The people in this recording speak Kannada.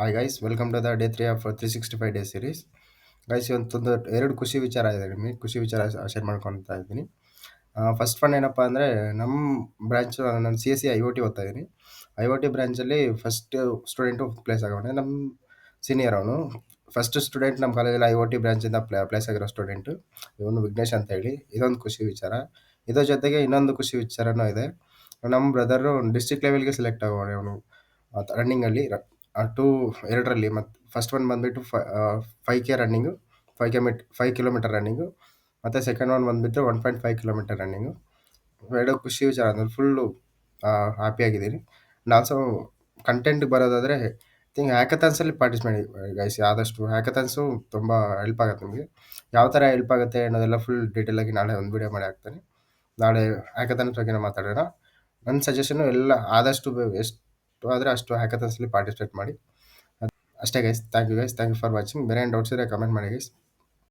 Hi guys, welcome to the day 3 of 365 day series. Guys, ಇವತ್ತೊಂದು ಎರಡು ಖುಷಿ ವಿಚಾರ ಇದೆ. ನಿಮಗೆ ಖುಷಿ ವಿಚಾರ ಶೇರ್ ಮಾಡ್ಕೊತಾ ಇದ್ದೀನಿ. ಫಸ್ಟ್ ಒನ್ ಏನಪ್ಪ ಅಂದರೆ, ನಮ್ಮ ಬ್ರಾಂಚ್ ನಾನು C S C I O T ಓದ್ತಾ ಇದ್ದೀನಿ. ಐ ಒ ಟಿ ಬ್ರಾಂಚಲ್ಲಿ ಫಸ್ಟ್ ಸ್ಟೂಡೆಂಟು ಪ್ಲೇಸ್ ಆಗೋಣ. ನಮ್ಮ ಸೀನಿಯರ್ ಅವನು ಫಸ್ಟ್ ಸ್ಟೂಡೆಂಟ್ ನಮ್ಮ ಕಾಲೇಜಲ್ಲಿ ಐ ಒ ಟಿ ಬ್ರಾಂಚಿಂದ ಪ್ಲೇಸ್ ಆಗಿರೋ ಸ್ಟೂಡೆಂಟು ಇವನು ವಿಘ್ನೇಶ್ ಅಂತ ಹೇಳಿ. ಇದೊಂದು ಖುಷಿ ವಿಚಾರ. ಇದ್ರ ಜೊತೆಗೆ ಇನ್ನೊಂದು ಖುಷಿ ವಿಚಾರನೂ ಇದೆ. ನಮ್ಮ ಬ್ರದರು ಡಿಸ್ಟ್ರಿಕ್ಟ್ ಲೆವೆಲ್ಗೆ ಸೆಲೆಕ್ಟ್ ಆಗೋಣ ಅವನು ರನ್ನಿಂಗಲ್ಲಿ. ಟು ಎರಡರಲ್ಲಿ ಮತ್ತು ಫಸ್ಟ್ ಒನ್ ಬಂದುಬಿಟ್ಟು 5K ರನ್ನಿಂಗು, 5 ಕಿಲೋಮೀಟರ್ ರನ್ನಿಂಗು, ಮತ್ತು ಸೆಕೆಂಡ್ ಒನ್ ಬಂದುಬಿಟ್ಟು 1.5 ಕಿಲೋಮೀಟರ್ ರನ್ನಿಂಗು. ಎರಡು ಖುಷಿ ವಿಚಾರ ಅಂದರೆ ಫುಲ್ಲು ಹ್ಯಾಪಿಯಾಗಿದ್ದೀನಿ. ಆ್ಯಂಡ್ ಆಲ್ಸೋ ಕಂಟೆಂಟ್ಗೆ ಬರೋದಾದರೆ ಥಿಂಕ್ ಹ್ಯಾಕಥಾನ್ಸಲ್ಲಿ ಪಾರ್ಟಿಸಿಪೇಟ್ ಗೈಸ್. ಆದಷ್ಟು ಹ್ಯಾಕಥಾನ್ಸು ತುಂಬ ಹೆಲ್ಪ್ ಆಗುತ್ತೆ ನಿಮಗೆ. ಯಾವ ಥರ ಹೆಲ್ಪ್ ಆಗುತ್ತೆ ಅನ್ನೋದೆಲ್ಲ ಫುಲ್ ಡೀಟೇಲಾಗಿ ನಾಳೆ ಒಂದು ವೀಡಿಯೋ ಮಾಡಿ ಹಾಕ್ತೀನಿ. ನಾಳೆ ಹ್ಯಾಕಥಾನ್ಸ್ ಬಗ್ಗೆ ಮಾತಾಡೋಣ. ನನ್ನ ಸಜೆಷನ್ನು ಎಲ್ಲ ಆದಷ್ಟು ಎಷ್ಟು ಆದರೆ ಅಷ್ಟು ಹ್ಯಾಕಥಾನ್ಸಲ್ಲಿ ಪಾರ್ಟಿಸಿಪೇಟ್ ಮಾಡಿ. ಅಷ್ಟೇ guys. Thank you for watching. ಬೇರೆ ಏನು ಡೌಟ್ಸ್ ಇದ್ದರೆ ಕಮೆಂಟ್ ಮಾಡಿ ಗೈಸ್.